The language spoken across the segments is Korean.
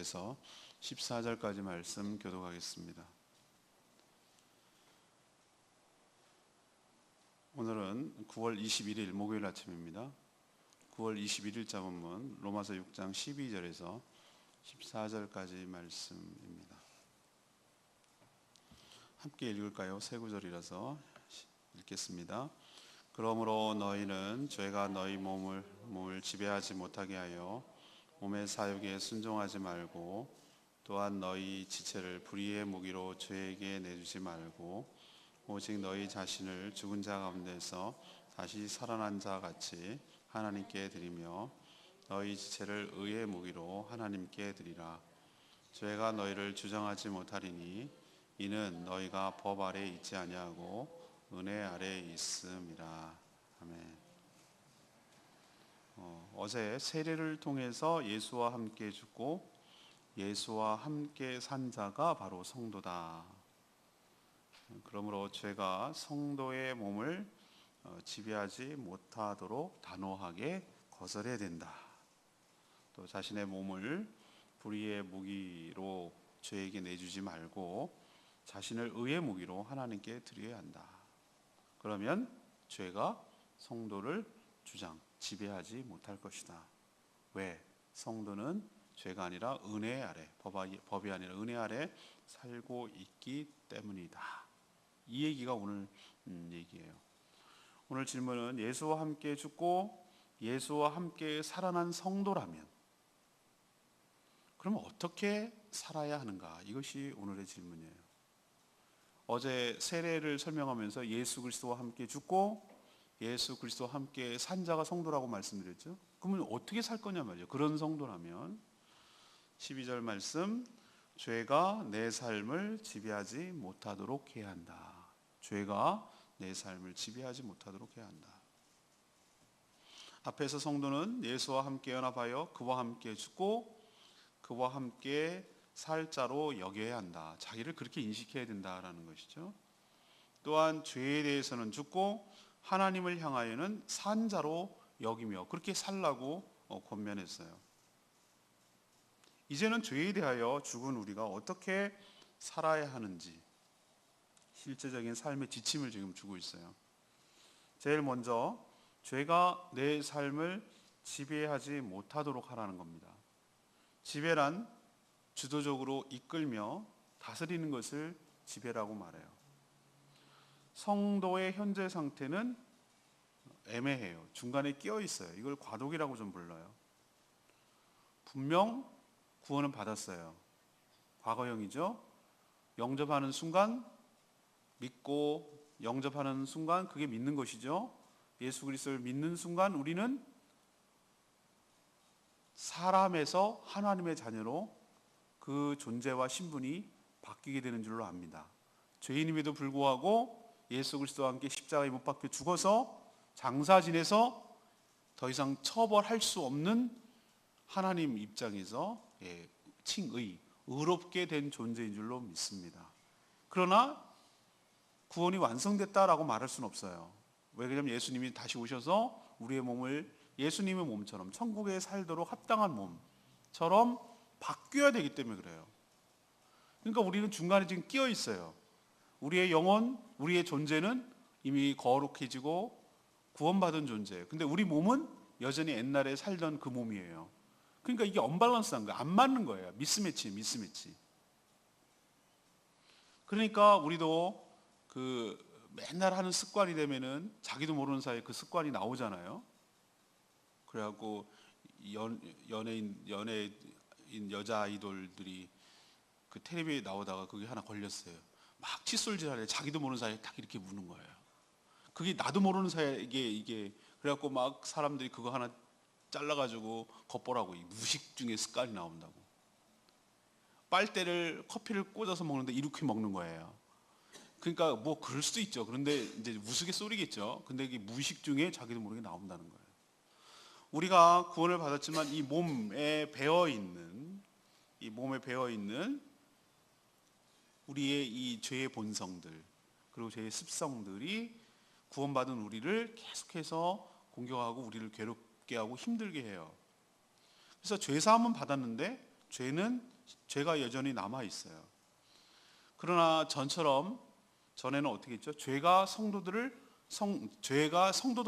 12절에서 14절까지 말씀 교독하겠습니다. 오늘은 9월 21일 목요일 아침입니다. 9월 21일자 본문 로마서 6장 12절에서 14절까지 말씀입니다. 함께 읽을까요? 세 구절이라서 읽겠습니다. 그러므로 너희는 죄가 너희 몸을 지배하지 못하게 하여 몸의 사욕에 순종하지 말고, 또한 너희 지체를 불의의 무기로 죄에게 내주지 말고, 오직 너희 자신을 죽은 자 가운데서 다시 살아난 자 같이 하나님께 드리며, 너희 지체를 의의 무기로 하나님께 드리라. 죄가 너희를 주장하지 못하리니 이는 너희가 법 아래 있지 아니하고 은혜 아래 있음이라. 아멘. 어제 세례를 통해서 예수와 함께 죽고 예수와 함께 산 자가 바로 성도다. 그러므로 죄가 성도의 몸을 지배하지 못하도록 단호하게 거절해야 된다. 또 자신의 몸을 불의의 무기로 죄에게 내주지 말고 자신을 의의 무기로 하나님께 드려야 한다. 그러면 죄가 성도를 지배하지 못할 것이다. 왜? 성도는 죄가 아니라 은혜 아래, 법이 아니라 은혜 아래 살고 있기 때문이다. 이 얘기가 오늘 얘기예요. 오늘 질문은 예수와 함께 죽고 예수와 함께 살아난 성도라면 그러면 어떻게 살아야 하는가? 이것이 오늘의 질문이에요. 어제 세례를 설명하면서 예수 그리스도와 함께 죽고 예수 그리스도와 함께 산 자가 성도라고 말씀드렸죠. 그러면 어떻게 살 거냐 말이죠. 그런 성도라면 12절 말씀, 죄가 내 삶을 지배하지 못하도록 해야 한다. 죄가 내 삶을 지배하지 못하도록 해야 한다. 앞에서 성도는 예수와 함께 연합하여 그와 함께 죽고 그와 함께 살 자로 여겨야 한다. 자기를 그렇게 인식해야 된다라는 것이죠. 또한 죄에 대해서는 죽고 하나님을 향하여는 산 자로 여기며 그렇게 살라고 권면했어요. 이제는 죄에 대하여 죽은 우리가 어떻게 살아야 하는지 실제적인 삶의 지침을 지금 주고 있어요. 제일 먼저 죄가 내 삶을 지배하지 못하도록 하라는 겁니다. 지배란 주도적으로 이끌며 다스리는 것을 지배라고 말해요. 성도의 현재 상태는 애매해요. 중간에 끼어 있어요. 이걸 과도기라고 좀 불러요. 분명 구원은 받았어요. 과거형이죠. 영접하는 순간, 믿고 영접하는 순간 그게 믿는 것이죠. 예수 그리스도를 믿는 순간 우리는 사람에서 하나님의 자녀로 그 존재와 신분이 바뀌게 되는 줄로 압니다. 죄인임에도 불구하고 예수 그리스도와 함께 십자가에 못 박혀 죽어서 장사 지내서 더 이상 처벌할 수 없는 하나님 입장에서 칭의, 의롭게 된 존재인 줄로 믿습니다. 그러나 구원이 완성됐다라고 말할 수는 없어요. 왜? 그러냐면 예수님이 다시 오셔서 우리의 몸을 예수님의 몸처럼 천국에 살도록 합당한 몸처럼 바뀌어야 되기 때문에 그래요. 그러니까 우리는 중간에 지금 끼어 있어요. 우리의 영혼, 우리의 존재는 이미 거룩해지고 구원받은 존재예요. 근데 우리 몸은 여전히 옛날에 살던 그 몸이에요. 그러니까 이게 언밸런스한 거예요. 안 맞는 거예요. 미스매치. 그러니까 우리도 맨날 하는 습관이 되면은 자기도 모르는 사이에 그 습관이 나오잖아요. 그래갖고 연예인 여자 아이돌들이 그 텔레비에 나오다가 그게 하나 걸렸어요. 막 칫솔질하래. 자기도 모르는 사이에 딱 이렇게 무는 거예요. 그게 나도 모르는 사이에 이게 그래갖고 막 사람들이 그거 하나 잘라가지고 겉보라고 무식 중에 습관이 나온다고. 빨대를 커피를 꽂아서 먹는데 이렇게 먹는 거예요. 그러니까 뭐 그럴 수도 있죠. 그런데 이제 우스갯소리겠죠. 근데 이게 무의식 중에 자기도 모르게 나온다는 거예요. 우리가 구원을 받았지만 이 몸에 배어 있는 우리의 이 죄의 본성들 그리고 죄의 습성들이 구원받은 우리를 계속해서 공격하고 우리를 괴롭게 하고 힘들게 해요. 그래서 죄 사함은 받았는데 죄는 죄가 여전히 남아 있어요. 그러나 전에는 어떻게 했죠? 죄가 성도도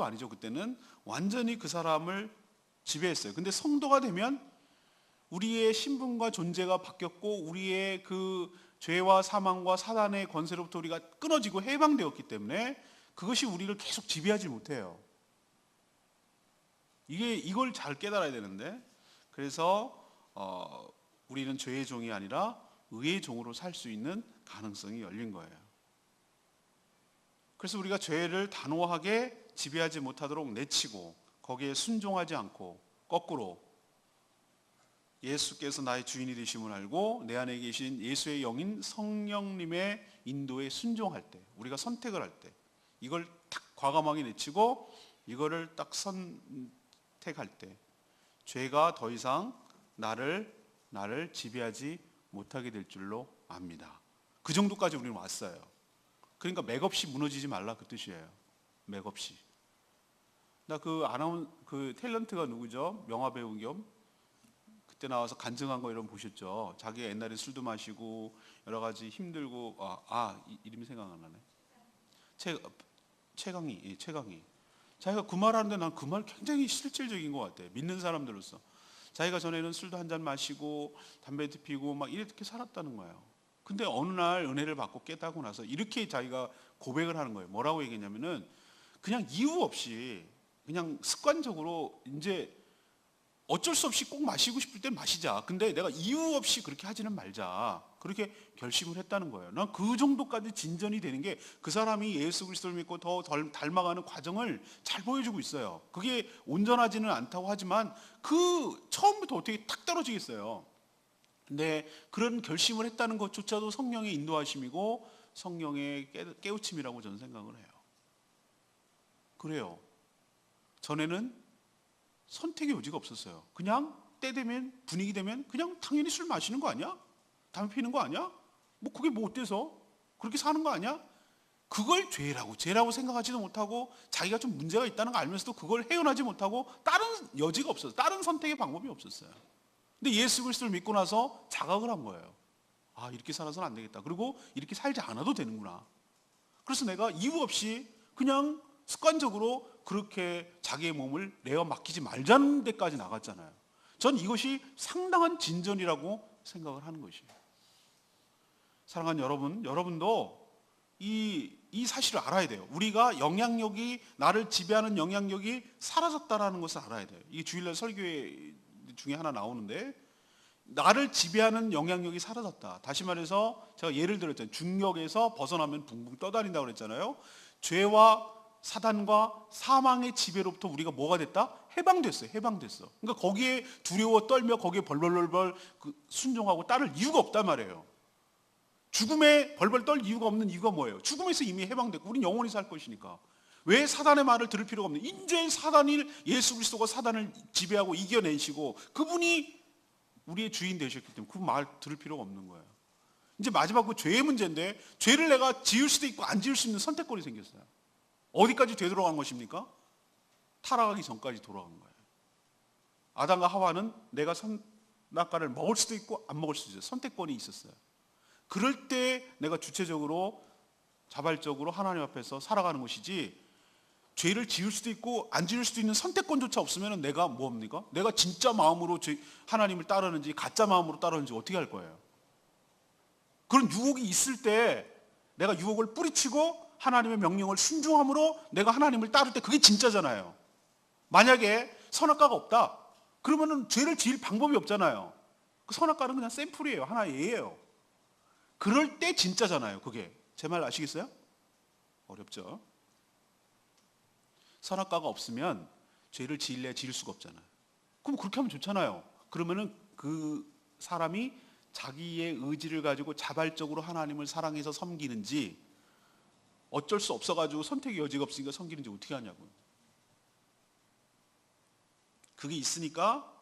아니죠. 그때는 완전히 그 사람을 지배했어요. 근데 성도가 되면 우리의 신분과 존재가 바뀌었고 우리의 그 죄와 사망과 사단의 권세로부터 우리가 끊어지고 해방되었기 때문에 그것이 우리를 계속 지배하지 못해요. 이걸 잘 깨달아야 되는데, 그래서 우리는 죄의 종이 아니라 의의 종으로 살 수 있는 가능성이 열린 거예요. 그래서 우리가 죄를 단호하게 지배하지 못하도록 내치고 거기에 순종하지 않고 거꾸로 예수께서 나의 주인이 되심을 알고 내 안에 계신 예수의 영인 성령님의 인도에 순종할 때, 우리가 선택을 할 때, 이걸 딱 과감하게 내치고 이거를 딱 선택할 때 죄가 더 이상 나를 지배하지 못하게 될 줄로 압니다. 그 정도까지 우리는 왔어요. 그러니까 맥없이 무너지지 말라 그 뜻이에요. 맥없이. 나 그 탤런트가 누구죠? 명화 배우 겸 그때 나와서 간증한 거 이런 거 보셨죠? 자기가 옛날에 술도 마시고 여러 가지 힘들고 이름이 생각 안 나네. 최강희. 자기가 그 말하는데 난 그 말 굉장히 실질적인 것 같아. 믿는 사람들로서. 자기가 전에는 술도 한잔 마시고 담배도 피고 막 이렇게 살았다는 거예요. 근데 어느 날 은혜를 받고 깨닫고 나서 이렇게 자기가 고백을 하는 거예요. 뭐라고 얘기했냐면은 그냥 이유 없이 그냥 습관적으로 이제 어쩔 수 없이 꼭 마시고 싶을 땐 마시자. 근데 내가 이유 없이 그렇게 하지는 말자. 그렇게 결심을 했다는 거예요. 난 그 정도까지 진전이 되는 게 그 사람이 예수 그리스도를 믿고 더 닮아가는 과정을 잘 보여주고 있어요. 그게 온전하지는 않다고 하지만 그 처음부터 어떻게 탁 떨어지겠어요. 근데 그런 결심을 했다는 것조차도 성령의 인도하심이고 성령의 깨우침이라고 저는 생각을 해요. 그래요. 전에는 선택의 여지가 없었어요. 그냥 때 되면 분위기 되면 그냥 당연히 술 마시는 거 아니야? 담배 피는 거 아니야? 뭐 그게 뭐 어때서? 그렇게 사는 거 아니야? 그걸 죄라고 생각하지도 못하고 자기가 좀 문제가 있다는 거 알면서도 그걸 헤어나지 못하고 다른 여지가 없었어요. 다른 선택의 방법이 없었어요. 근데 예수 그리스도를 믿고 나서 자각을 한 거예요. 이렇게 살아서는 안 되겠다. 그리고 이렇게 살지 않아도 되는구나. 그래서 내가 이유 없이 그냥 습관적으로 그렇게 자기의 몸을 내어 맡기지 말자는 데까지 나갔잖아요. 전 이것이 상당한 진전이라고 생각을 하는 것이에요. 사랑하는 여러분도 이 사실을 알아야 돼요. 우리가 나를 지배하는 영향력이 사라졌다는 것을 알아야 돼요. 이게 주일날 설교회 중에 하나 나오는데 나를 지배하는 영향력이 사라졌다. 다시 말해서 제가 예를 들었잖아요. 중력에서 벗어나면 붕붕 떠다닌다고 그랬잖아요. 죄와 사단과 사망의 지배로부터 우리가 뭐가 됐다? 해방됐어. 그러니까 거기에 두려워 떨며 거기에 벌벌벌 순종하고 따를 이유가 없단 말이에요. 죽음에 벌벌 떨 이유가 없는 이유가 뭐예요? 죽음에서 이미 해방됐고 우린 영원히 살 것이니까. 왜 사단의 말을 들을 필요가 없는? 이제 예수 그리스도가 사단을 지배하고 이겨내시고 그분이 우리의 주인 되셨기 때문에 그 말 들을 필요가 없는 거예요. 이제 마지막 그 죄의 문제인데 죄를 내가 지을 수도 있고 안 지을 수 있는 선택권이 생겼어요. 어디까지 되돌아간 것입니까? 타락하기 전까지 돌아간 거예요. 아담과 하와는 내가 선악과를 먹을 수도 있고 안 먹을 수도 있어요. 선택권이 있었어요. 그럴 때 내가 주체적으로 자발적으로 하나님 앞에서 살아가는 것이지 죄를 지을 수도 있고 안 지을 수도 있는 선택권조차 없으면 내가 뭡니까? 내가 진짜 마음으로 하나님을 따르는지 가짜 마음으로 따르는지 어떻게 할 거예요? 그런 유혹이 있을 때 내가 유혹을 뿌리치고 하나님의 명령을 순종함으로 내가 하나님을 따를 때 그게 진짜잖아요. 만약에 선악과가 없다 그러면은 죄를 지을 방법이 없잖아요. 그 선악과는 그냥 샘플이에요. 하나의 예예요. 그럴 때 진짜잖아요. 그게 제 말 아시겠어요? 어렵죠. 선악과가 없으면 죄를 지을 수가 없잖아요. 그럼 그렇게 하면 좋잖아요. 그러면은 그 사람이 자기의 의지를 가지고 자발적으로 하나님을 사랑해서 섬기는지 어쩔 수 없어가지고 선택의 여지가 없으니까 섬기는지 어떻게 하냐고요. 그게 있으니까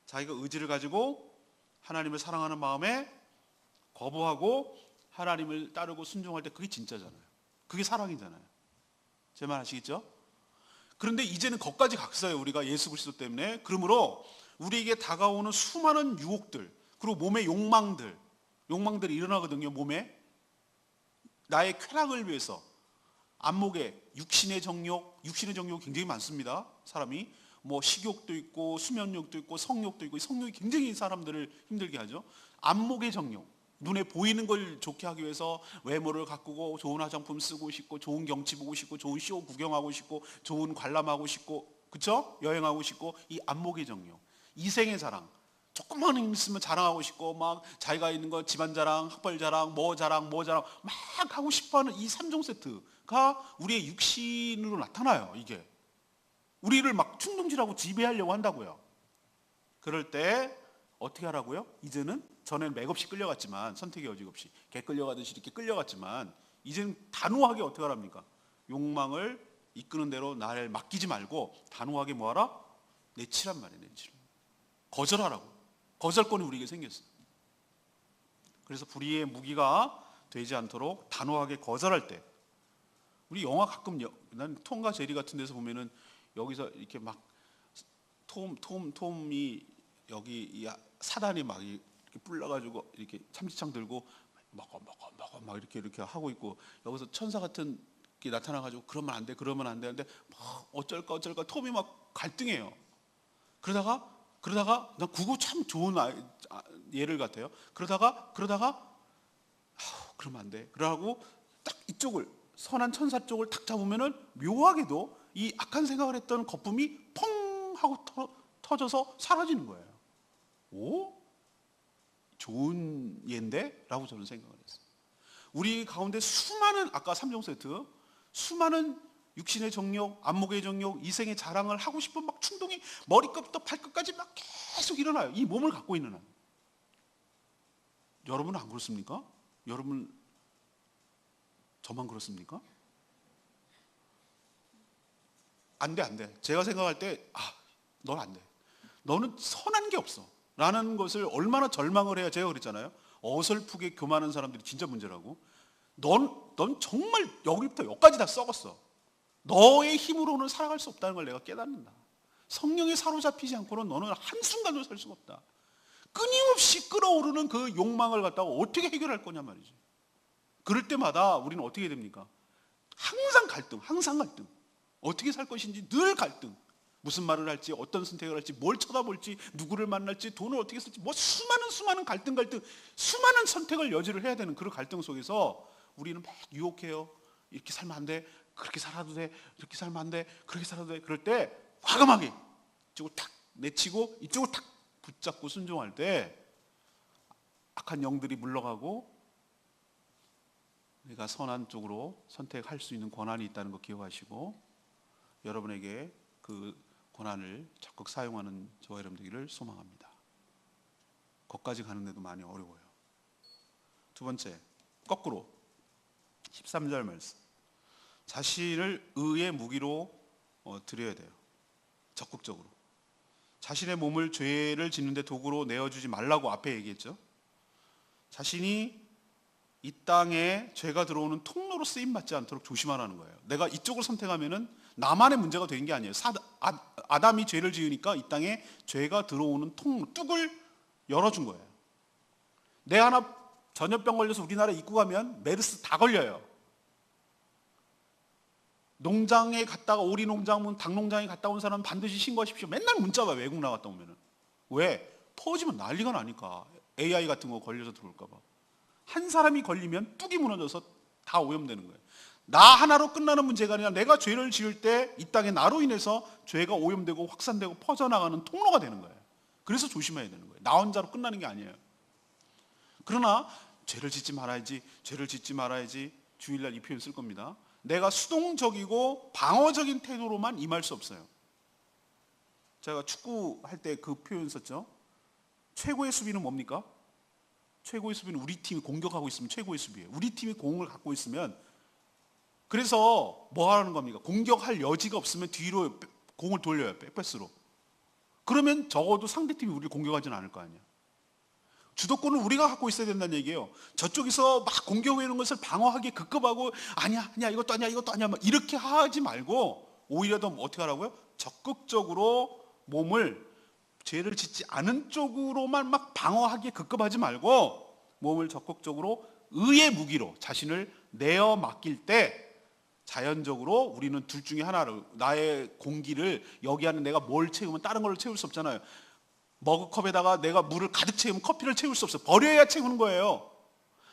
자기가 의지를 가지고 하나님을 사랑하는 마음에 거부하고 하나님을 따르고 순종할 때 그게 진짜잖아요. 그게 사랑이잖아요. 제 말 아시겠죠? 그런데 이제는 거기까지 갔어요. 우리가 예수 그리스도 때문에. 그러므로 우리에게 다가오는 수많은 유혹들, 그리고 몸의 욕망들이 일어나거든요. 몸에 나의 쾌락을 위해서 안목에 육신의 정욕이 굉장히 많습니다. 사람이 뭐 식욕도 있고 수면욕도 있고 성욕도 있고, 성욕이 굉장히 사람들을 힘들게 하죠. 안목의 정욕, 눈에 보이는 걸 좋게 하기 위해서 외모를 가꾸고 좋은 화장품 쓰고 싶고 좋은 경치 보고 싶고 좋은 쇼 구경하고 싶고 좋은 관람하고 싶고, 그쵸? 여행하고 싶고, 이 안목의 정욕, 이생의 자랑, 조금만 힘 있으면 자랑하고 싶고 막 자기가 있는 거 집안 자랑, 학벌 자랑, 뭐 자랑 막 하고 싶어하는 이 3종 세트가 우리의 육신으로 나타나요. 이게 우리를 막 충동질하고 지배하려고 한다고요. 그럴 때 어떻게 하라고요? 이제는, 전에는 맥없이 끌려갔지만, 선택의 여지 없이 개 끌려가듯이 이렇게 끌려갔지만, 이제는 단호하게 어떻게 하랍니까? 욕망을 이끄는 대로 나를 맡기지 말고 단호하게 뭐하라? 내치란 말이에요. 내치라. 거절하라고. 거절권이 우리에게 생겼어요. 그래서 불의의 무기가 되지 않도록 단호하게 거절할 때, 우리 영화 가끔, 난 톰과 제리 같은 데서 보면은 여기서 이렇게 막 톰이 여기 이 사단이 막 이렇게 불러가지고 이렇게 참치창 들고 먹어 막 이렇게 하고 있고, 여기서 천사 같은 게 나타나가지고 그러면 안 돼 하는데 막 어쩔까 톰이 막 갈등해요. 그러다가 난 그거 참 좋은 예를 같아요. 그러다가 그러면 안 돼. 그러고 딱 이쪽을, 선한 천사 쪽을 탁 잡으면은 묘하게도 이 악한 생각을 했던 거품이 펑 하고 터져서 사라지는 거예요. 오? 좋은 예인데? 라고 저는 생각을 했어요. 우리 가운데 수많은, 아까 3종 세트, 수많은 육신의 정욕, 안목의 정욕, 이생의 자랑을 하고 싶은 막 충동이 머리끝부터 발끝까지 막 계속 일어나요. 이 몸을 갖고 있는 한. 여러분은 안 그렇습니까? 여러분, 저만 그렇습니까? 안 돼. 제가 생각할 때, 넌 안 돼. 너는 선한 게 없어. 라는 것을 얼마나 절망을 해야, 제가 그랬잖아요. 어설프게 교만한 사람들이 진짜 문제라고. 넌 정말 여기부터 여기까지 다 썩었어. 너의 힘으로는 살아갈 수 없다는 걸 내가 깨닫는다. 성령에 사로잡히지 않고는 너는 한순간도 살 수가 없다. 끊임없이 끓어오르는 그 욕망을 갖다가 어떻게 해결할 거냐 말이지. 그럴 때마다 우리는 어떻게 됩니까? 항상 갈등. 어떻게 살 것인지 늘 갈등. 무슨 말을 할지, 어떤 선택을 할지, 뭘 쳐다볼지, 누구를 만날지, 돈을 어떻게 쓸지, 뭐 수많은 갈등, 수많은 선택을 여지를 해야 되는 그런 갈등 속에서 우리는 막 유혹해요. 이렇게 살면 안 돼. 그렇게 살아도 돼. 이렇게 살면 안 돼. 그렇게 살아도 돼. 그럴 때 과감하게 이쪽을 탁 내치고 이쪽을 탁 붙잡고 순종할 때 악한 영들이 물러가고 내가 선한 쪽으로 선택할 수 있는 권한이 있다는 거 기억하시고, 여러분에게 그 권한을 적극 사용하는 저와 여러분 되기를 소망합니다. 거기까지 가는데도 많이 어려워요. 두 번째, 거꾸로 13절 말씀. 자신을 의의 무기로 드려야 돼요. 적극적으로. 자신의 몸을 죄를 짓는데 도구로 내어주지 말라고 앞에 얘기했죠. 자신이 이 땅에 죄가 들어오는 통로로 쓰임받지 않도록 조심하라는 거예요. 내가 이쪽을 선택하면은 나만의 문제가 되는 게 아니에요. 아담이 죄를 지으니까 이 땅에 죄가 들어오는 통로, 뚝을 열어준 거예요. 내 하나 전염병 걸려서 우리나라에 입고 가면 메르스 다 걸려요. 농장에 갔다가, 오리 농장, 닭 농장에 갔다 온 사람은 반드시 신고하십시오. 맨날 문자 와, 외국 나갔다 오면은. 왜? 퍼지면 난리가 나니까. AI 같은 거 걸려서 들어올까 봐. 한 사람이 걸리면 뚝이 무너져서 다 오염되는 거예요. 나 하나로 끝나는 문제가 아니라 내가 죄를 지을 때 이 땅에 나로 인해서 죄가 오염되고 확산되고 퍼져나가는 통로가 되는 거예요. 그래서 조심해야 되는 거예요. 나 혼자로 끝나는 게 아니에요. 그러나 죄를 짓지 말아야지 주일날 이 표현 쓸 겁니다. 내가 수동적이고 방어적인 태도로만 임할 수 없어요. 제가 축구할 때 그 표현 썼죠. 최고의 수비는 뭡니까? 최고의 수비는 우리 팀이 공격하고 있으면 최고의 수비예요. 우리 팀이 공을 갖고 있으면, 그래서 뭐 하는 겁니까? 공격할 여지가 없으면 뒤로 공을 돌려요. 백패스로. 그러면 적어도 상대팀이 우리를 공격하지는 않을 거 아니에요. 주도권은 우리가 갖고 있어야 된다는 얘기예요. 저쪽에서 막 공격해 오는 것을 방어하기 급급하고 아니야 이것도 아니야 막 이렇게 하지 말고, 오히려 더 어떻게 하라고요? 적극적으로 몸을 죄를 짓지 않은 쪽으로만 막 방어하기에 급급하지 말고 몸을 적극적으로 의의 무기로 자신을 내어 맡길 때 자연적으로 우리는 둘 중에 하나를, 나의 공기를, 여기 안에 내가 뭘 채우면 다른 걸로 채울 수 없잖아요. 머그컵에다가 내가 물을 가득 채우면 커피를 채울 수 없어요. 버려야 채우는 거예요.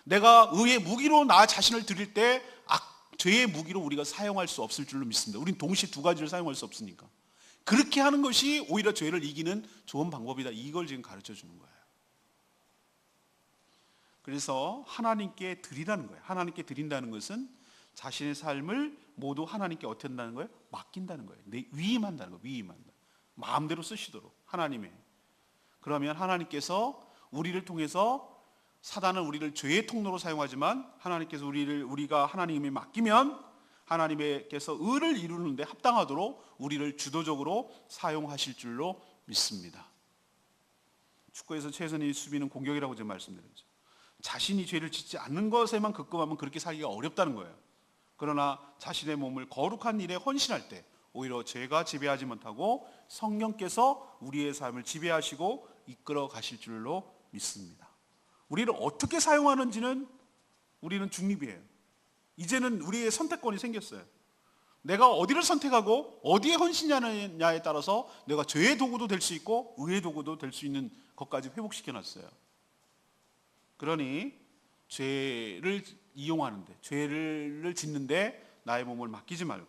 내가 의의 무기로 나 자신을 드릴 때 죄의 무기로 우리가 사용할 수 없을 줄로 믿습니다. 우린 동시에 두 가지를 사용할 수 없으니까. 그렇게 하는 것이 오히려 죄를 이기는 좋은 방법이다. 이걸 지금 가르쳐 주는 거예요. 그래서 하나님께 드리라는 거예요. 하나님께 드린다는 것은 자신의 삶을 모두 하나님께 어떻게 한다는 거예요? 맡긴다는 거예요. 위임한다는 거예요. 위임한다. 마음대로 쓰시도록 하나님의. 그러면 하나님께서 우리를 통해서, 사단은 우리를 죄의 통로로 사용하지만 하나님께서 우리가 하나님에 맡기면 하나님께서 의를 이루는데 합당하도록 우리를 주도적으로 사용하실 줄로 믿습니다. 축구에서 최선의 수비는 공격이라고 제가 말씀드렸죠. 자신이 죄를 짓지 않는 것에만 급급하면 그렇게 살기가 어렵다는 거예요. 그러나 자신의 몸을 거룩한 일에 헌신할 때 오히려 죄가 지배하지 못하고 성령께서 우리의 삶을 지배하시고 이끌어 가실 줄로 믿습니다. 우리를 어떻게 사용하는지는 우리는 중립이에요. 이제는 우리의 선택권이 생겼어요. 내가 어디를 선택하고 어디에 헌신하느냐에 따라서 내가 죄의 도구도 될 수 있고 의의 도구도 될 수 있는 것까지 회복시켜놨어요. 그러니 죄를 이용하는데, 죄를 짓는데 나의 몸을 맡기지 말고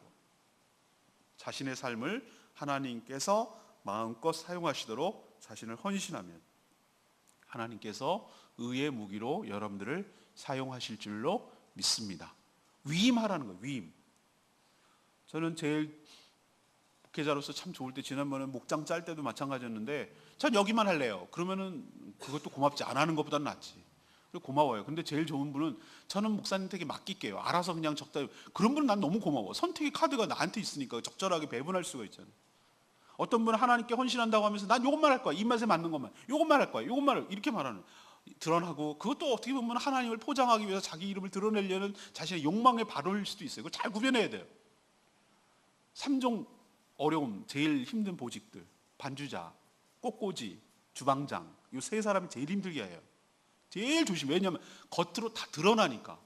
자신의 삶을 하나님께서 마음껏 사용하시도록 자신을 헌신하면 하나님께서 의의 무기로 여러분들을 사용하실 줄로 믿습니다. 위임하라는 거예요. 위임. 저는 제일 목회자로서 참 좋을 때, 지난번에 목장 짤 때도 마찬가지였는데, 전 여기만 할래요. 그러면은 그것도 고맙지, 안 하는 것보다는 낫지. 고마워요. 근데 제일 좋은 분은 저는 목사님에게 맡길게요. 알아서 그냥 적당히. 그런 분은 난 너무 고마워. 선택의 카드가 나한테 있으니까 적절하게 배분할 수가 있잖아요. 어떤 분은 하나님께 헌신한다고 하면서 난 이것만 할 거야. 입맛에 맞는 것만. 이것만 할 거야. 이것만 이렇게 말하는. 드러나고, 그것도 어떻게 보면 하나님을 포장하기 위해서 자기 이름을 드러내려는 자신의 욕망의 발언일 수도 있어요. 그걸 잘 구별해야 돼요. 3종 어려움, 제일 힘든 보직들. 반주자, 꽃꽂이, 주방장. 이 세 사람이 제일 힘들게 해요. 제일 조심해. 왜냐하면 겉으로 다 드러나니까.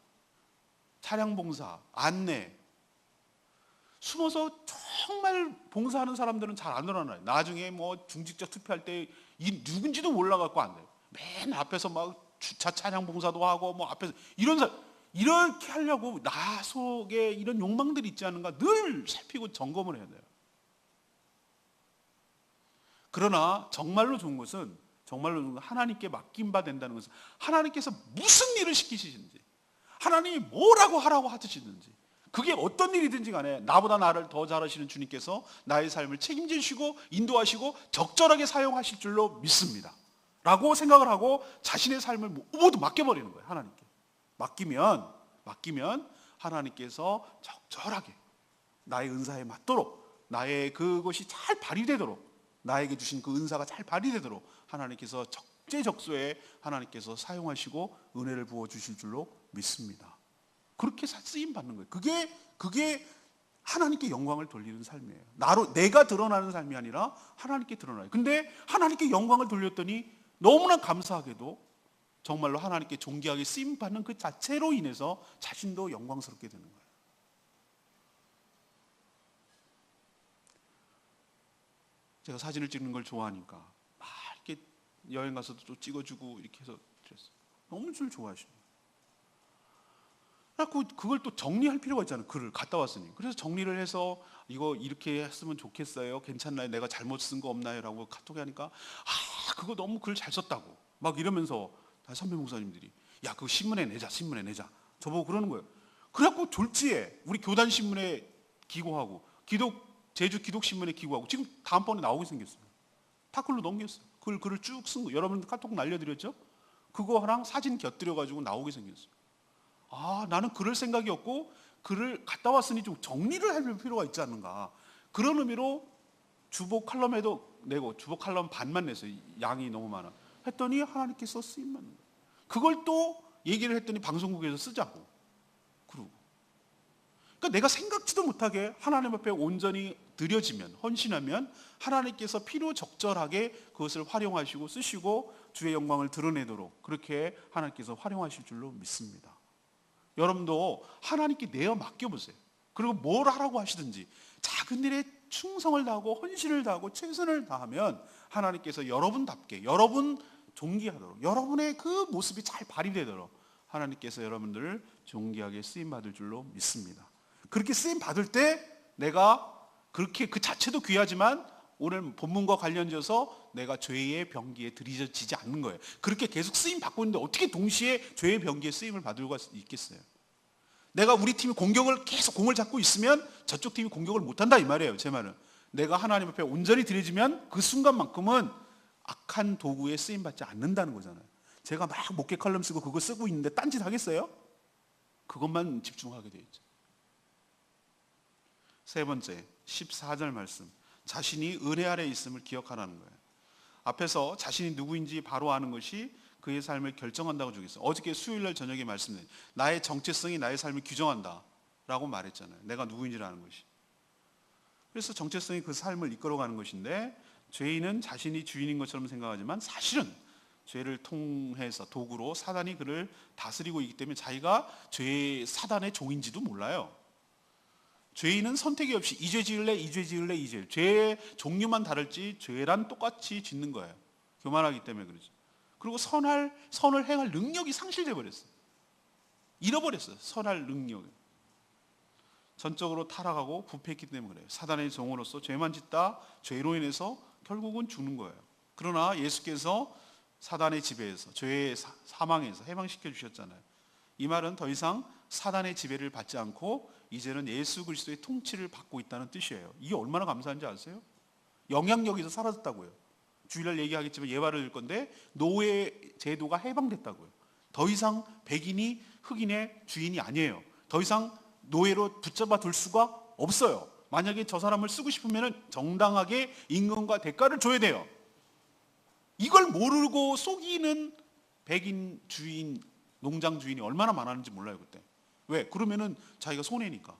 차량 봉사, 안내. 숨어서 정말 봉사하는 사람들은 잘 안 드러나요. 나중에 뭐 중직자 투표할 때 이 누군지도 몰라갖고 안 돼요. 맨 앞에서 막 주차 차량 봉사도 하고 뭐 앞에서 이렇게 하려고 나 속에 이런 욕망들이 있지 않은가 늘 살피고 점검을 해야 돼요. 그러나 정말로 좋은 것은, 하나님께 맡긴 바 된다는 것은 하나님께서 무슨 일을 시키시는지, 하나님이 뭐라고 하라고 하시는지, 그게 어떤 일이든지 간에 나보다 나를 더 잘하시는 주님께서 나의 삶을 책임지시고 인도하시고 적절하게 사용하실 줄로 믿습니다 라고 생각을 하고 자신의 삶을 모두 맡겨버리는 거예요. 하나님께 맡기면 하나님께서 적절하게 나의 은사에 맞도록, 나의 그것이 잘 발휘되도록, 나에게 주신 그 은사가 잘 발휘되도록 하나님께서 적재적소에 하나님께서 사용하시고 은혜를 부어주실 줄로 믿습니다. 그렇게 쓰임 받는 거예요. 그게 하나님께 영광을 돌리는 삶이에요. 내가 드러나는 삶이 아니라 하나님께 드러나요. 근데 하나님께 영광을 돌렸더니 너무나 감사하게도 정말로 하나님께 존귀하게 쓰임 받는 그 자체로 인해서 자신도 영광스럽게 되는 거예요. 제가 사진을 찍는 걸 좋아하니까 막 이렇게 여행 가서도 또 찍어주고 이렇게 해서 드렸어요. 너무 줄 좋아하시네요. 그래서 그걸 또 정리할 필요가 있잖아요. 글을 갔다 왔으니. 그래서 정리를 해서 이거 이렇게 했으면 좋겠어요. 괜찮나요? 내가 잘못 쓴 거 없나요? 라고 카톡에 하니까 그거 너무 글 잘 썼다고 막 이러면서 선배 목사님들이 야 그거 신문에 내자. 저보고 그러는 거예요. 그래갖고 졸지에 우리 교단 신문에 기고하고 제주 기독신문에 기고하고 지금 다음번에 나오게 생겼어요. 다 글로 넘겼어요. 글을 쭉 쓴 거. 여러분 카톡 날려드렸죠? 그거랑 사진 곁들여가지고 나오게 생겼어요. 나는 그럴 생각이 없고 글을 갔다 왔으니 좀 정리를 할 필요가 있지 않는가. 그런 의미로 주보 칼럼에도 내고, 주보 칼럼 반만 냈어요. 양이 너무 많아. 했더니 하나님께서 쓰임 받는 거예요. 그걸 또 얘기를 했더니 방송국에서 쓰자고 그러고. 그러니까 내가 생각지도 못하게 하나님 앞에 온전히 드려지면, 헌신하면 하나님께서 필요적절하게 그것을 활용하시고 쓰시고 주의 영광을 드러내도록 그렇게 하나님께서 활용하실 줄로 믿습니다. 여러분도 하나님께 내어 맡겨보세요. 그리고 뭘 하라고 하시든지 작은 일에 충성을 다하고 헌신을 다하고 최선을 다하면 하나님께서 여러분답게, 여러분 존귀하도록, 여러분의 그 모습이 잘 발휘되도록 하나님께서 여러분들을 존귀하게 쓰임받을 줄로 믿습니다. 그렇게 쓰임받을 때 내가 그렇게 그 자체도 귀하지만 오늘 본문과 관련져서 내가 죄의 병기에 들이지지 않는 거예요. 그렇게 계속 쓰임 받고 있는데 어떻게 동시에 죄의 병기에 쓰임을 받을 수 있겠어요? 내가 우리 팀이 공격을 계속 공을 잡고 있으면 저쪽 팀이 공격을 못한다 이 말이에요. 제 말은 내가 하나님 앞에 온전히 드려지면 그 순간만큼은 악한 도구에 쓰임받지 않는다는 거잖아요. 제가 막 목회 칼럼 쓰고 그거 쓰고 있는데 딴짓 하겠어요? 그것만 집중하게 돼 있죠. 세 번째 14절 말씀, 자신이 은혜 아래 있음을 기억하라는 거예요. 앞에서 자신이 누구인지 바로 아는 것이 그의 삶을 결정한다고 주겠어요. 어저께 수요일날 저녁에 말씀드린 나의 정체성이 나의 삶을 규정한다 라고 말했잖아요. 내가 누구인지를 아는 것이. 그래서 정체성이 그 삶을 이끌어가는 것인데, 죄인은 자신이 주인인 것처럼 생각하지만 사실은 죄를 통해서 도구로 사단이 그를 다스리고 있기 때문에 자기가 죄의 사단의 종인지도 몰라요. 죄인은 선택이 없이 이 죄 지을래, 이 죄 지을래, 이 죄. 죄의 종류만 다를지 죄란 똑같이 짓는 거예요. 교만하기 때문에 그러죠. 그리고 선을 행할 능력이 상실돼 버렸어요. 잃어버렸어요. 선할 능력을. 전적으로 타락하고 부패했기 때문에 그래요. 사단의 종으로서 죄만 짓다 죄로 인해서 결국은 죽는 거예요. 그러나 예수께서 사단의 지배에서, 죄의 사망에서 해방시켜 주셨잖아요. 이 말은 더 이상 사단의 지배를 받지 않고 이제는 예수 그리스도의 통치를 받고 있다는 뜻이에요. 이게 얼마나 감사한지 아세요? 영향력에서 사라졌다고요. 주일날 얘기하겠지만 예화를 들 건데 노예 제도가 해방됐다고요. 더 이상 백인이 흑인의 주인이 아니에요. 더 이상 노예로 붙잡아 둘 수가 없어요. 만약에 저 사람을 쓰고 싶으면 정당하게 임금과 대가를 줘야 돼요. 이걸 모르고 속이는 백인 주인, 농장 주인이 얼마나 많았는지 몰라요 그때. 왜? 그러면은 자기가 손해니까.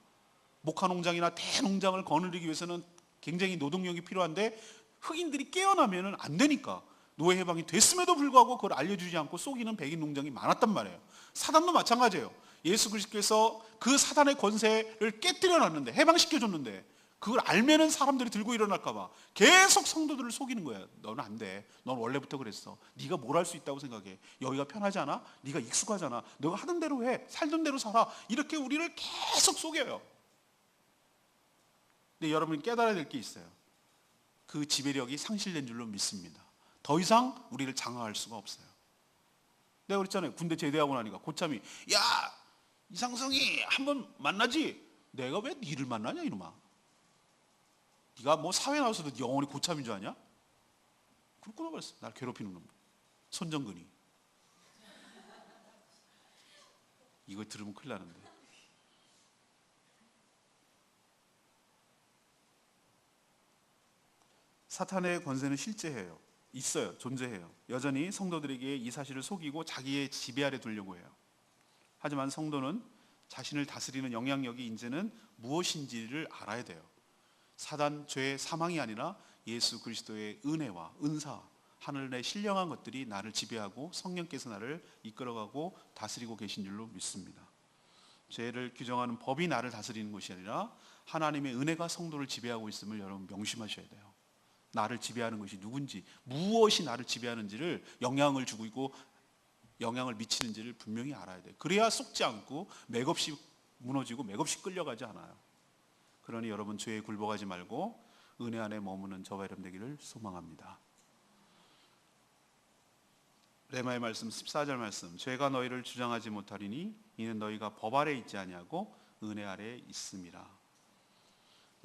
목화 농장이나 대농장을 거느리기 위해서는 굉장히 노동력이 필요한데 흑인들이 깨어나면은 안 되니까 노예 해방이 됐음에도 불구하고 그걸 알려주지 않고 속이는 백인 농장이 많았단 말이에요. 사단도 마찬가지예요. 예수 그리스도께서 그 사단의 권세를 깨뜨려 놨는데, 해방시켜 줬는데 그걸 알면은 사람들이 들고 일어날까 봐 계속 성도들을 속이는 거야. 너는 안 돼. 넌 원래부터 그랬어. 네가 뭘 할 수 있다고 생각해. 여기가 편하지 않아? 네가 익숙하잖아. 너가 하던 대로 해. 살던 대로 살아. 이렇게 우리를 계속 속여요. 근데 여러분이 깨달아야 될 게 있어요. 그 지배력이 상실된 줄로 믿습니다. 더 이상 우리를 장악할 수가 없어요. 내가 그랬잖아요. 군대 제대하고 나니까 고참이, 야 이상성이 한번 만나지. 내가 왜 니를 만나냐 이놈아. 네가 뭐 사회 나와서도 영원히 고참인 줄 아냐? 그걸 끊어버렸어. 날 괴롭히는 놈. 손정근이. 이거 들으면 큰일 나는데. 사탄의 권세는 실제해요. 있어요. 존재해요. 여전히 성도들에게 이 사실을 속이고 자기의 지배 아래 두려고 해요. 하지만 성도는 자신을 다스리는 영향력이 이제는 무엇인지를 알아야 돼요. 사단, 죄, 사망이 아니라 예수 그리스도의 은혜와 은사, 하늘의 신령한 것들이 나를 지배하고 성령께서 나를 이끌어가고 다스리고 계신 줄로 믿습니다. 죄를 규정하는 법이 나를 다스리는 것이 아니라 하나님의 은혜가 성도를 지배하고 있음을 여러분 명심하셔야 돼요. 나를 지배하는 것이 누군지, 무엇이 나를 지배하는지를 영향을 주고 있고 영향을 미치는지를 분명히 알아야 돼요. 그래야 속지 않고 맥없이 무너지고 맥없이 끌려가지 않아요. 그러니 여러분 죄에 굴복하지 말고 은혜 안에 머무는 저와 여러분 되기를 소망합니다. 레마의 말씀 14절 말씀, 죄가 너희를 주장하지 못하리니 이는 너희가 법 아래 있지 아니하고 은혜 아래 있음이라.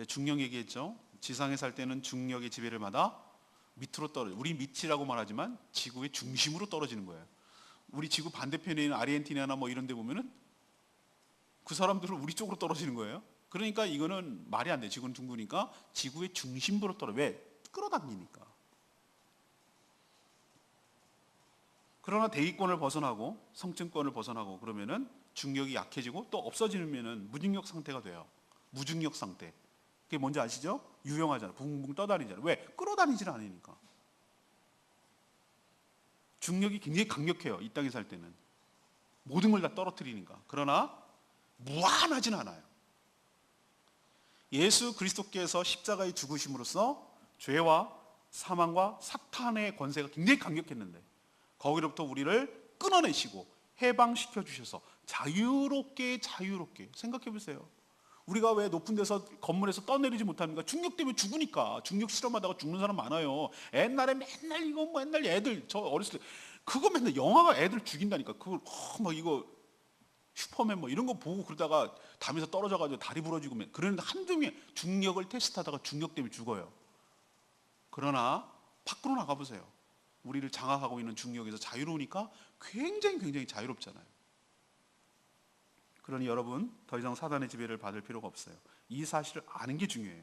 중력 얘기했죠. 지상에 살 때는 중력의 지배를 받아 밑으로 떨어져. 우리 밑이라고 말하지만 지구의 중심으로 떨어지는 거예요. 우리 지구 반대편에 있는 아르헨티나나 뭐 이런 데 보면은 그 사람들은 우리 쪽으로 떨어지는 거예요. 그러니까 이거는 말이 안 돼. 지구는 둥그니까 지구의 중심부로 떨어져. 왜? 끌어당기니까. 그러나 대기권을 벗어나고 성층권을 벗어나고 그러면은 중력이 약해지고 또 없어지면은 무중력 상태가 돼요. 무중력 상태. 그게 뭔지 아시죠? 유용하잖아요. 붕붕 떠다니잖아요. 왜? 끌어다니질 않으니까. 중력이 굉장히 강력해요. 이 땅에 살 때는. 모든 걸 다 떨어뜨리니까. 그러나 무한하진 않아요. 예수 그리스도께서 십자가에 죽으심으로써 죄와 사망과 사탄의 권세가 굉장히 강력했는데 거기로부터 우리를 끊어내시고 해방시켜 주셔서 자유롭게 생각해 보세요. 우리가 왜 높은 데서 건물에서 떠내리지 못합니까? 중력 때문에 죽으니까. 중력 실험하다가 죽는 사람 많아요. 옛날에 맨날 이거 뭐 옛날 애들 저 어렸을 때 그거 맨날 영화가 애들 죽인다니까. 그걸 막 이거 슈퍼맨 뭐 이런 거 보고 그러다가 담에서 떨어져가지고 다리 부러지고 그러는데 한두 명 중력을 테스트하다가 중력 때문에 죽어요. 그러나 밖으로 나가보세요. 우리를 장악하고 있는 중력에서 자유로우니까 굉장히 자유롭잖아요. 그러니 여러분 더 이상 사단의 지배를 받을 필요가 없어요. 이 사실을 아는 게 중요해요.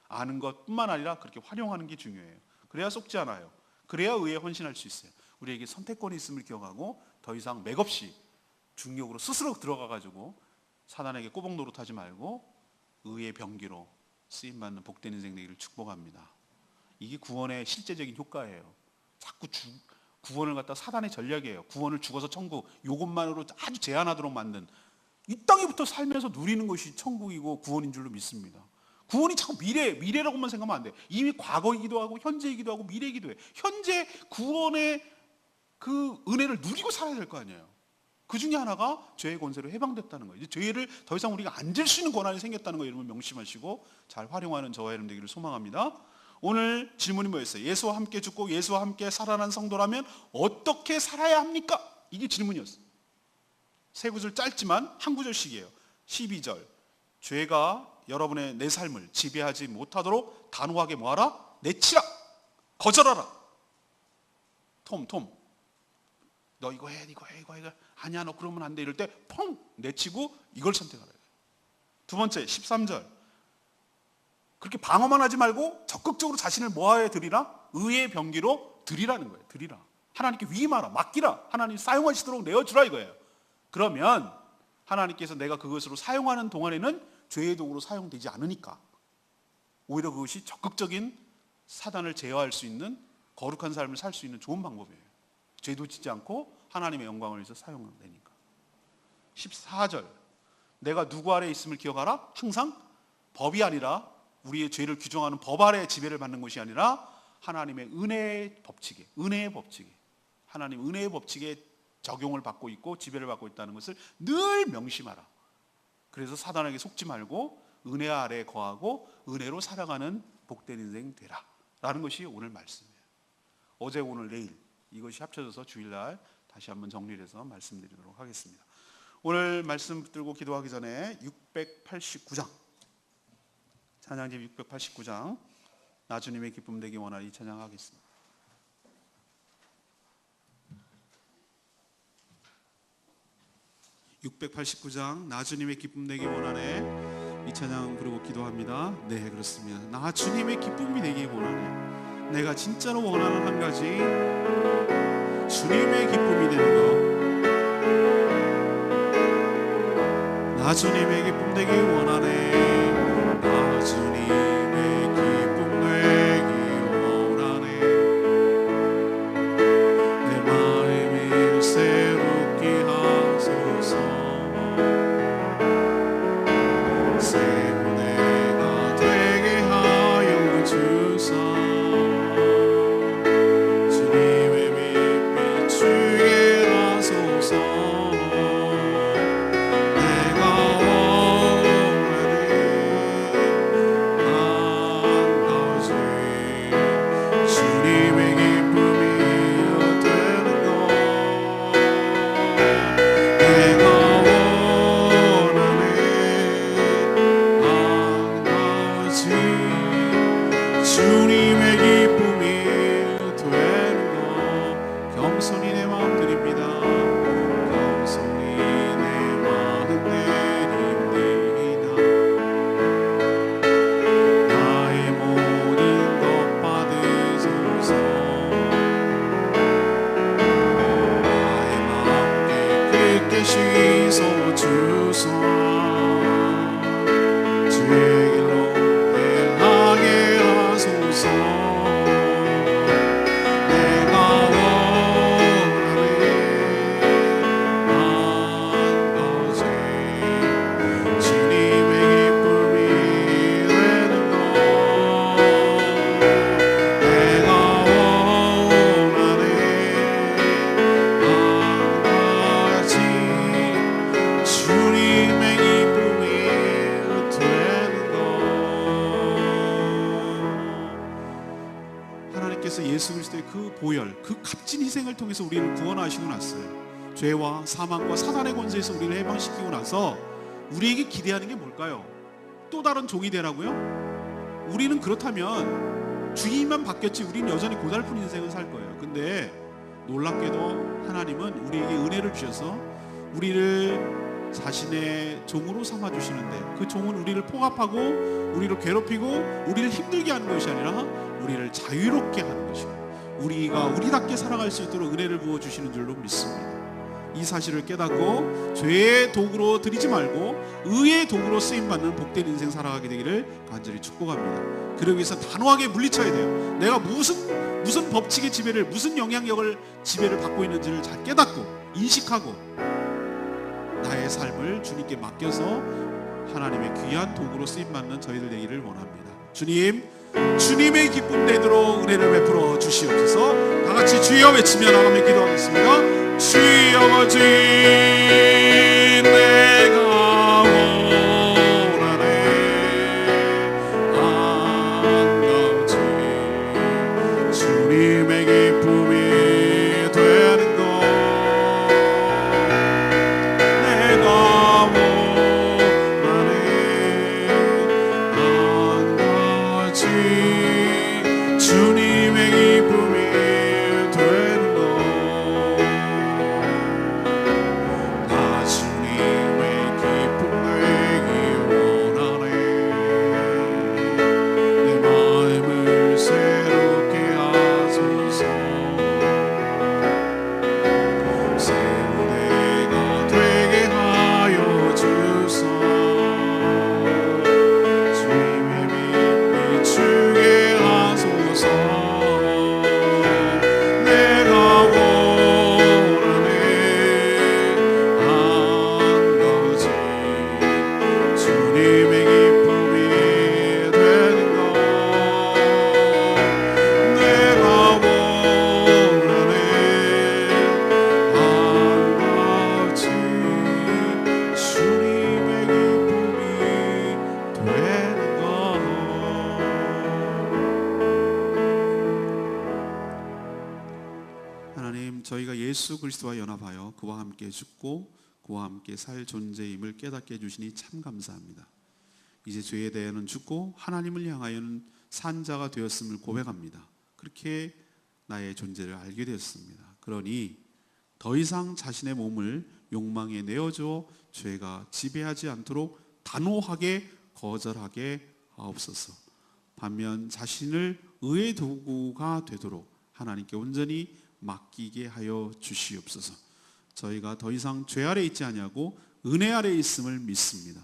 아는 것뿐만 아니라 그렇게 활용하는 게 중요해요. 그래야 속지 않아요. 그래야 의에 헌신할 수 있어요. 우리에게 선택권이 있음을 기억하고 더 이상 맥없이 중력으로 스스로 들어가가지고 사단에게 꼬복 노릇하지 말고 의의 병기로 쓰임받는 복된 인생 되기를 축복합니다. 이게 구원의 실제적인 효과예요. 자꾸 구원을 갖다 사단의 전략이에요. 구원을 죽어서 천국 이것만으로 아주 제한하도록 만든 이 땅에부터 살면서 누리는 것이 천국이고 구원인 줄로 믿습니다. 구원이 자꾸 미래라고만 생각하면 안 돼. 이미 과거이기도 하고 현재이기도 하고 미래이기도 해. 현재 구원의 그 은혜를 누리고 살아야 될 거 아니에요. 그 중에 하나가 죄의 권세로 해방됐다는 거예요. 이제 죄를 더 이상 우리가 안 질 수 있는 권한이 생겼다는 거 여러분 명심하시고 잘 활용하는 저와 여러분 되기를 소망합니다. 오늘 질문이 뭐였어요? 예수와 함께 죽고 예수와 함께 살아난 성도라면 어떻게 살아야 합니까? 이게 질문이었어요. 세 구절 짧지만 한 구절씩이에요. 12절 죄가 여러분의 내 삶을 지배하지 못하도록 단호하게 뭐하라? 내치라! 거절하라! 톰 너 이거 해 이거 아니야 너 그러면 안 돼 이럴 때 펑 내치고 이걸 선택하라. 두 번째 13절 그렇게 방어만 하지 말고 적극적으로 자신을 뭐하여 드리라? 의의 병기로 드리라는 거예요. 드리라. 하나님께 위임하라. 맡기라. 하나님 사용하시도록 내어주라 이거예요. 그러면 하나님께서 내가 그것으로 사용하는 동안에는 죄의 도구로 사용되지 않으니까 오히려 그것이 적극적인 사단을 제어할 수 있는 거룩한 삶을 살 수 있는 좋은 방법이에요. 죄도 짓지 않고 하나님의 영광을 위해서 사용되니까. 14절 내가 누구 아래에 있음을 기억하라. 항상 법이 아니라 우리의 죄를 규정하는 법 아래에 지배를 받는 것이 아니라 하나님의 은혜의 법칙에 하나님 은혜의 법칙에 적용을 받고 있고 지배를 받고 있다는 것을 늘 명심하라. 그래서 사단에게 속지 말고 은혜 아래에 거하고 은혜로 살아가는 복된 인생 되라 라는 것이 오늘 말씀이에요. 어제 오늘 내일 이것이 합쳐져서 주일날 다시 한번 정리를 해서 말씀드리도록 하겠습니다. 오늘 말씀 붙들고 기도하기 전에 689장 찬양집 689장 나 주님의 기쁨 되기 원하니 찬양하겠습니다. 689장 나 주님의 기쁨 되기 원하네 이 찬양 부르고 기도합니다. 네 그렇습니다. 나 주님의 기쁨이 되기 원하네. 내가 진짜로 원하는 한 가지 주님의 기쁨이 되는 거. 나 주님의 기쁨 되기 원하네. 나 주님의 기쁨 되기 원하네. 내 마음을 새롭게 하소서. 새 은혜가 되게 하여 주사. 주님의 빛 비추게 하소서. 주소 주의 길로 그 보혈, 그 값진 희생을 통해서 우리를 구원하시고 났어요. 죄와 사망과 사단의 권세에서 우리를 해방시키고 나서 우리에게 기대하는 게 뭘까요? 또 다른 종이 되라고요? 우리는 그렇다면 주인만 바뀌었지 우리는 여전히 고달픈 인생을 살 거예요. 근데 놀랍게도 하나님은 우리에게 은혜를 주셔서 우리를 자신의 종으로 삼아주시는데, 그 종은 우리를 포갑하고 우리를 괴롭히고 우리를 힘들게 하는 것이 아니라 우리를 자유롭게 하는 것이고 우리가 우리답게 살아갈 수 있도록 은혜를 부어주시는 줄로 믿습니다. 이 사실을 깨닫고 죄의 도구로 들이지 말고 의의 도구로 쓰임받는 복된 인생 살아가게 되기를 간절히 축복합니다. 그러기 위해서 단호하게 물리쳐야 돼요. 내가 무슨 법칙의 지배를, 무슨 영향력을 지배를 받고 있는지를 잘 깨닫고 인식하고 나의 삶을 주님께 맡겨서 하나님의 귀한 도구로 쓰임받는 저희들 되기를 원합니다. 주님, 주님의 기쁨 되도록 은혜를 베풀어 주시옵소서. 다 같이 주여 외치며 나가며 기도하겠습니다. 주여 주님, 내가 원하네 한가지 주님의 기쁨이 되는 것, 내가 원하네 한가지 주님의 기쁨이 되는 것, 저희가 예수 그리스도와 연합하여 그와 함께 죽고 그와 함께 살 존재임을 깨닫게 해주시니 참 감사합니다. 이제 죄에 대해는 죽고 하나님을 향하여는 산 자가 되었음을 고백합니다. 그렇게 나의 존재를 알게 되었습니다. 그러니 더 이상 자신의 몸을 욕망에 내어줘 죄가 지배하지 않도록 단호하게 거절하게 하옵소서. 반면 자신을 의의 도구가 되도록 하나님께 온전히 맡기게 하여 주시옵소서. 저희가 더 이상 죄 아래 있지 아니하고 은혜 아래 있음을 믿습니다.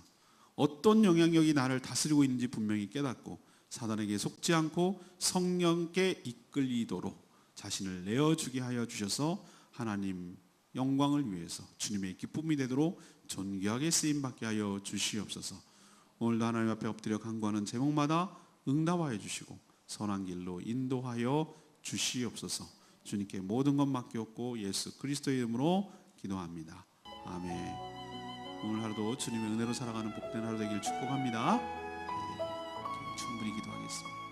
어떤 영향력이 나를 다스리고 있는지 분명히 깨닫고 사단에게 속지 않고 성령께 이끌리도록 자신을 내어주게 하여 주셔서 하나님 영광을 위해서 주님의 기쁨이 되도록 존귀하게 쓰임받게 하여 주시옵소서. 오늘도 하나님 앞에 엎드려 간구하는 제목마다 응답하여 주시고 선한 길로 인도하여 주시옵소서. 주님께 모든 것 맡겼고 예수 그리스도의 이름으로 기도합니다. 아멘. 오늘 하루도 주님의 은혜로 살아가는 복된 하루 되길 축복합니다. 충분히 기도하겠습니다.